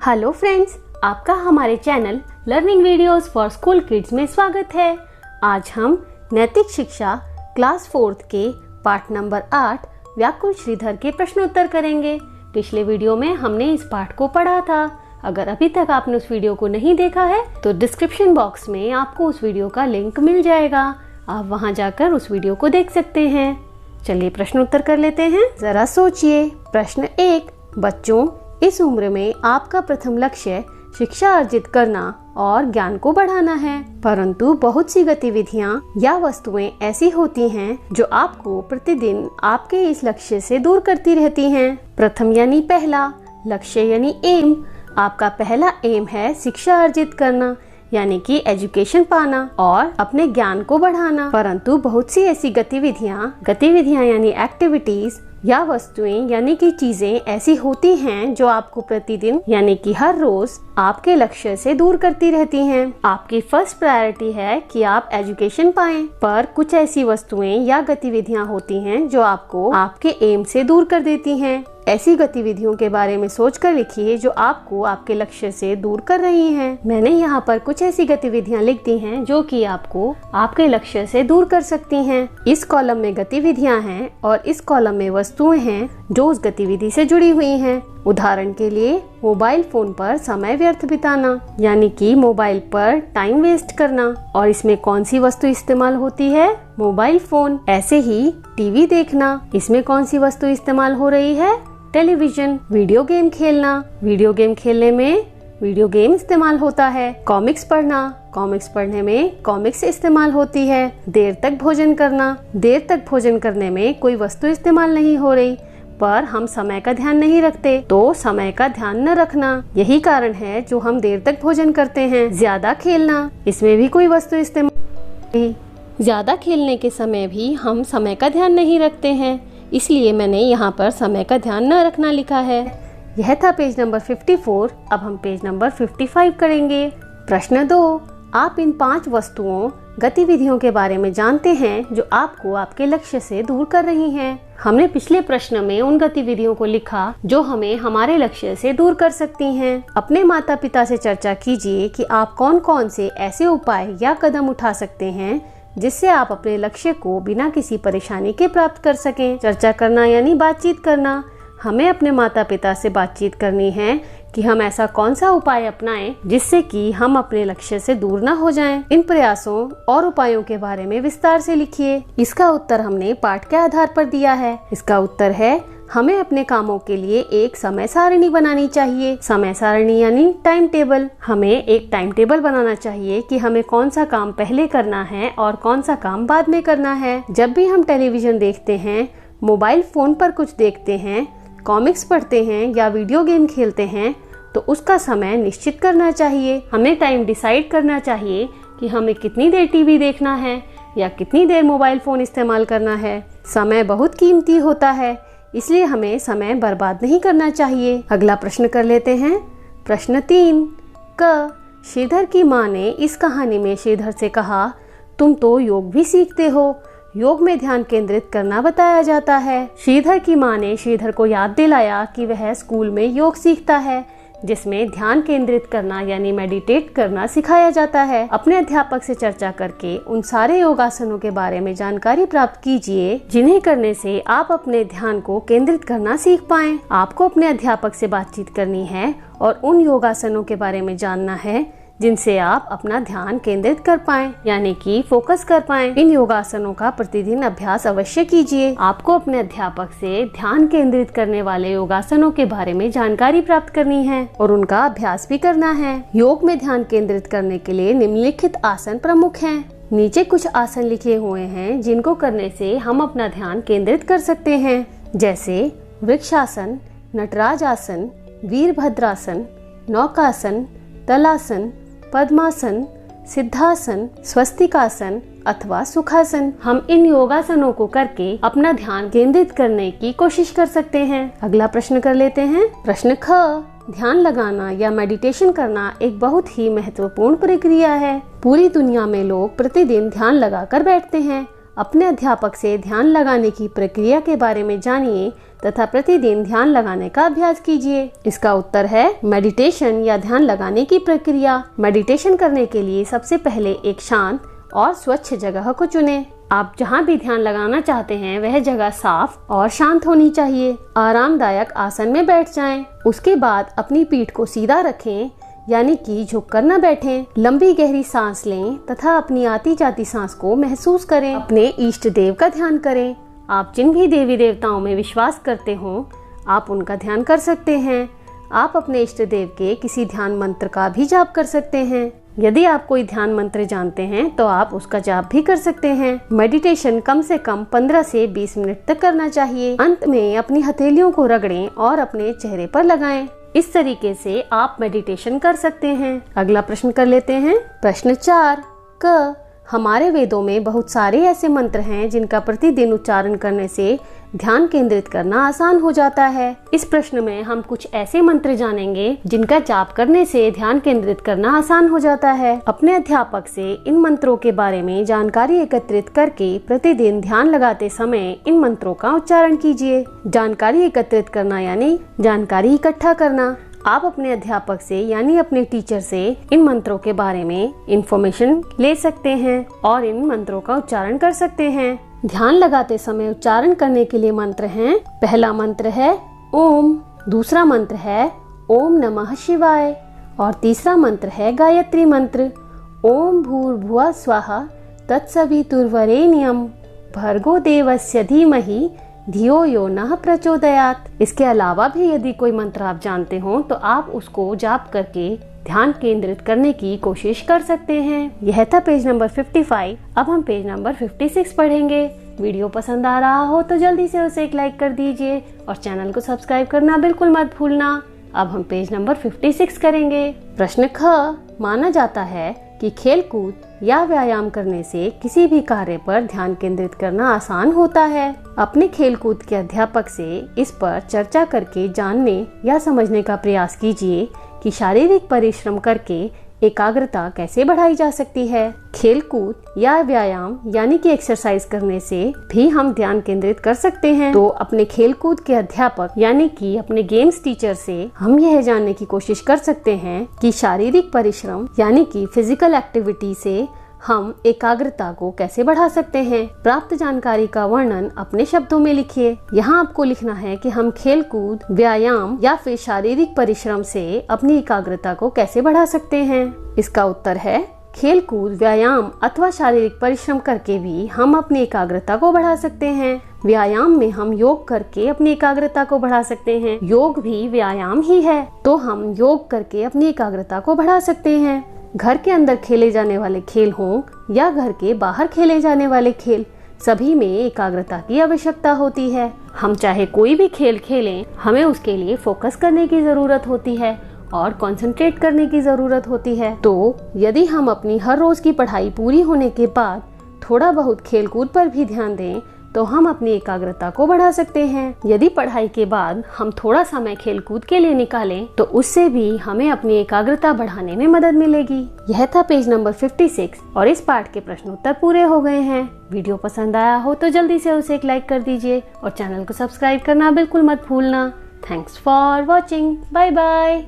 Hello friends, आपका हमारे channel learning videos for school kids में स्वागत है। आज हम नैतिक शिक्षा क्लास 4 के पाठ नंबर 8 व्याकुल श्रीधर के प्रश्न उत्तर करेंगे। पिछले वीडियो में हमने इस पाठ को पढ़ा था। अगर अभी तक आपने उस वीडियो को नहीं देखा है तो डिस्क्रिप्शन बॉक्स में आपको उस वीडियो का लिंक मिल जाएगा। आप वहां जाकर उस वीडियो को देख सकते हैं। चलिए प्रश्न उत्तर कर लेते हैं। जरा सोचिए। प्रश्न 1, बच्चों, इस उम्र में आपका प्रथम लक्ष्य शिक्षा अर्जित करना और ज्ञान को बढ़ाना है, परंतु बहुत सी गतिविधियां या वस्तुएं ऐसी होती हैं जो आपको प्रतिदिन आपके इस लक्ष्य से दूर करती रहती हैं। प्रथम यानी पहला, लक्ष्य यानी एम। आपका पहला एम है शिक्षा अर्जित करना यानी कि एजुकेशन पाना और अपने ज्ञान को बढ़ाना, परंतु बहुत सी ऐसी गतिविधियां यानी एक्टिविटीज या वस्तुएं यानी कि चीजें ऐसी होती हैं जो आपको प्रतिदिन यानी कि हर रोज आपके लक्ष्य से दूर करती रहती हैं। आपकी फर्स्ट प्रायोरिटी है कि आप एजुकेशन पाएं, पर कुछ ऐसी वस्तुएं या गतिविधियां होती हैं जो आपको आपके एम से दूर कर देती हैं। ऐसी गतिविधियों के बारे में सोचकर लिखिए जो आपको आपके लक्ष्य से दूर कर रही हैं। मैंने यहाँ पर कुछ ऐसी गतिविधियाँ लिख दी हैं जो कि आपको आपके लक्ष्य से दूर कर सकती हैं। इस कॉलम में गतिविधियाँ हैं और इस कॉलम में वस्तुएं हैं जो उस गतिविधि से जुड़ी हुई हैं। उदाहरण के लिए मोबाइल फोन पर समय व्यर्थ बिताना यानी कि मोबाइल पर टाइम वेस्ट करना, और इसमें कौन सी वस्तु इस्तेमाल होती है? Mobile phone. ऐसे ही टीवी देखना, इसमें कौन सी वस्तु इस्तेमाल हो रही है? टेलीविजन। वीडियो गेम खेलना, वीडियो गेम खेलने में वीडियो गेम इस्तेमाल होता है। कॉमिक्स पढ़ना, कॉमिक्स पढ़ने में कॉमिक्स इस्तेमाल होती है। देर तक भोजन करना, देर तक भोजन करने में कोई वस्तु इस्तेमाल नहीं हो रही, पर हम समय का ध्यान नहीं रखते, तो समय का ध्यान न रखना यही कारण है जो हम देर तक भोजन करते हैं। ज्यादा खेलना, इसमें भी कोई वस्तु इस्तेमाल, ज्यादा खेलने के समय भी हम समय का ध्यान नहीं रखते हैं, इसलिए मैंने यहाँ पर समय का ध्यान न रखना लिखा है। यह था पेज नंबर 54। अब हम पेज नंबर 55 करेंगे। प्रश्न 2, आप इन 5 वस्तुओं गतिविधियों के बारे में जानते हैं जो आपको आपके लक्ष्य से दूर कर रही हैं। हमने पिछले प्रश्न में उन गतिविधियों को लिखा जो हमें हमारे लक्ष्य से दूर कर सकती हैं। अपने माता पिता से चर्चा कीजिए कि आप कौन कौन से ऐसे उपाय या कदम उठा सकते हैं जिससे आप अपने लक्ष्य को बिना किसी परेशानी के प्राप्त कर सकें। चर्चा करना यानी बातचीत करना। हमें अपने माता पिता से बातचीत करनी है कि हम ऐसा कौन सा उपाय अपनाएं जिससे कि हम अपने लक्ष्य से दूर न हो जाएं। इन प्रयासों और उपायों के बारे में विस्तार से लिखिए। इसका उत्तर हमने पाठ के आधार पर दिया है। इसका उत्तर है, हमें अपने कामों के लिए एक समय सारणी बनानी चाहिए। समय सारणी यानी टाइम टेबल। हमें एक टाइम टेबल बनाना चाहिए कि हमें कौन सा काम पहले करना है और कौन सा काम बाद में करना है। जब भी हम टेलीविजन देखते हैं, मोबाइल फोन पर कुछ देखते हैं, कॉमिक्स पढ़ते हैं या वीडियो गेम खेलते हैं, तो उसका समय निश्चित करना चाहिए। हमें टाइम डिसाइड करना चाहिए कि हमें कितनी देर टीवी देखना है या कितनी देर मोबाइल फोन इस्तेमाल करना है। समय बहुत कीमती होता है, इसलिए हमें समय बर्बाद नहीं करना चाहिए। अगला प्रश्न कर लेते हैं। प्रश्न 3, श्रीधर की माँ ने इस कहानी में श्रीधर से कहा, तुम तो योग भी सीखते हो, योग में ध्यान केंद्रित करना बताया जाता है। श्रीधर की माँ ने श्रीधर को याद दिलाया कि वह स्कूल में योग सीखता है जिसमें ध्यान केंद्रित करना यानी मेडिटेट करना सिखाया जाता है। अपने अध्यापक से चर्चा करके उन सारे योगासनों के बारे में जानकारी प्राप्त कीजिए जिन्हें करने से आप अपने ध्यान को केंद्रित करना सीख पाएं। आपको अपने अध्यापक से बातचीत करनी है और उन योगासनों के बारे में जानना है जिनसे आप अपना ध्यान केंद्रित कर पाएं यानी कि फोकस कर पाएं। इन योगासनों का प्रतिदिन अभ्यास अवश्य कीजिए। आपको अपने अध्यापक से ध्यान केंद्रित करने वाले योगासनों के बारे में जानकारी प्राप्त करनी है और उनका अभ्यास भी करना है। योग में ध्यान केंद्रित करने के लिए निम्नलिखित आसन प्रमुख हैं। नीचे कुछ आसन लिखे हुए हैं जिनको करने से हम अपना ध्यान केंद्रित कर सकते हैं, जैसे वृक्षासन, नटराज आसन, वीरभद्रासन, नौकासन, तलासन, पद्मासन, सिद्धासन, स्वस्तिकासन अथवा सुखासन। हम इन योगासनों को करके अपना ध्यान केंद्रित करने की कोशिश कर सकते हैं। अगला प्रश्न कर लेते हैं। प्रश्न ख, ध्यान लगाना या मेडिटेशन करना एक बहुत ही महत्वपूर्ण प्रक्रिया है। पूरी दुनिया में लोग प्रतिदिन ध्यान लगाकर बैठते हैं। अपने अध्यापक से ध्यान लगाने की प्रक्रिया के बारे में जानिए तथा प्रतिदिन ध्यान लगाने का अभ्यास कीजिए। इसका उत्तर है मेडिटेशन या ध्यान लगाने की प्रक्रिया। मेडिटेशन करने के लिए सबसे पहले एक शांत और स्वच्छ जगह को चुनें। आप जहाँ भी ध्यान लगाना चाहते हैं वह जगह साफ और शांत होनी चाहिए। आरामदायक आसन में बैठ जाएं। उसके बाद अपनी पीठ को सीधा रखें, यानी कि झुककर न बैठें। लंबी गहरी सांस लें तथा अपनी आती जाती सांस को महसूस करें। अपने इष्ट देव का ध्यान करें। आप जिन भी देवी देवताओं में विश्वास करते हो आप उनका ध्यान कर सकते हैं। आप अपने इष्ट देव के किसी ध्यान मंत्र का भी जाप कर सकते हैं। यदि आप कोई ध्यान मंत्र जानते हैं तो आप उसका जाप भी कर सकते हैं। मेडिटेशन कम से कम 15 से 20 मिनट तक करना चाहिए। अंत में अपनी हथेलियों को रगड़ें और अपने चेहरे पर लगाएं। इस तरीके से आप मेडिटेशन कर सकते हैं। अगला प्रश्न कर लेते हैं। प्रश्न 4 क हमारे वेदों में बहुत सारे ऐसे मंत्र हैं जिनका प्रतिदिन उच्चारण करने से ध्यान केंद्रित करना आसान हो जाता है। इस प्रश्न में हम कुछ ऐसे मंत्र जानेंगे जिनका जाप करने से ध्यान केंद्रित करना आसान हो जाता है। अपने अध्यापक से इन मंत्रों के बारे में जानकारी एकत्रित करके प्रतिदिन ध्यान लगाते समय इन मंत्रों का उच्चारण कीजिए। जानकारी एकत्रित करना यानी जानकारी इकट्ठा करना। आप अपने अध्यापक से यानी अपने टीचर से इन मंत्रों के बारे में इंफॉर्मेशन ले सकते हैं और इन मंत्रों का उच्चारण कर सकते हैं। ध्यान लगाते समय उच्चारण करने के लिए मंत्र हैं। पहला मंत्र है ओम, दूसरा मंत्र है ओम नमः शिवाय और तीसरा मंत्र है गायत्री मंत्र ओम भूर्भुवः स्वः तत्सवितुर्वरेण्यं भर्गो देवस्य धीमहि धियो यो नः प्रचोदयात्। इसके अलावा भी यदि कोई मंत्र आप जानते हो तो आप उसको जाप करके ध्यान केंद्रित करने की कोशिश कर सकते हैं। यह था पेज नंबर 55। अब हम पेज नंबर 56 पढ़ेंगे। वीडियो पसंद आ रहा हो तो जल्दी से उसे एक लाइक कर दीजिए और चैनल को सब्सक्राइब करना बिल्कुल मत भूलना। अब हम पेज नंबर 56 करेंगे। प्रश्न ख माना जाता है कि खेलकूद या व्यायाम करने से किसी भी कार्य पर ध्यान केंद्रित करना आसान होता है। अपने खेलकूद के अध्यापक से इस पर चर्चा करके जानने या समझने का प्रयास कीजिए कि शारीरिक परिश्रम करके एकाग्रता कैसे बढ़ाई जा सकती है। खेलकूद या व्यायाम यानी कि एक्सरसाइज करने से भी हम ध्यान केंद्रित कर सकते हैं। तो अपने खेलकूद के अध्यापक यानी कि अपने गेम्स टीचर से हम यह जानने की कोशिश कर सकते हैं कि शारीरिक परिश्रम यानी कि फिजिकल एक्टिविटी से हम एकाग्रता को कैसे बढ़ा सकते हैं। प्राप्त जानकारी का वर्णन अपने शब्दों में लिखिए। यहाँ आपको लिखना है कि हम खेलकूद, व्यायाम या फिर शारीरिक परिश्रम से अपनी एकाग्रता को कैसे बढ़ा सकते हैं। इसका उत्तर है खेलकूद, व्यायाम अथवा शारीरिक परिश्रम करके भी हम अपनी एकाग्रता को बढ़ा सकते हैं। व्यायाम में हम योग करके अपनी एकाग्रता को बढ़ा सकते हैं। योग भी व्यायाम ही है, तो हम योग करके अपनी एकाग्रता को बढ़ा सकते हैं। घर के अंदर खेले जाने वाले खेल हों या घर के बाहर खेले जाने वाले खेल, सभी में एकाग्रता की आवश्यकता होती है। हम चाहे कोई भी खेल खेलें, हमें उसके लिए फोकस करने की जरूरत होती है और कंसंट्रेट करने की जरूरत होती है। तो यदि हम अपनी हर रोज की पढ़ाई पूरी होने के बाद थोड़ा बहुत खेलकूद पर भी ध्यान दें तो हम अपनी एकाग्रता को बढ़ा सकते हैं। यदि पढ़ाई के बाद हम थोड़ा समय खेलकूद के लिए निकालें तो उससे भी हमें अपनी एकाग्रता बढ़ाने में मदद मिलेगी। यह था पेज नंबर 56 और इस पाठ के प्रश्न उत्तर पूरे हो गए हैं। वीडियो पसंद आया हो तो जल्दी से उसे एक लाइक कर दीजिए और चैनल को सब्सक्राइब करना बिल्कुल मत भूलना। Thanks for watching. Bye bye.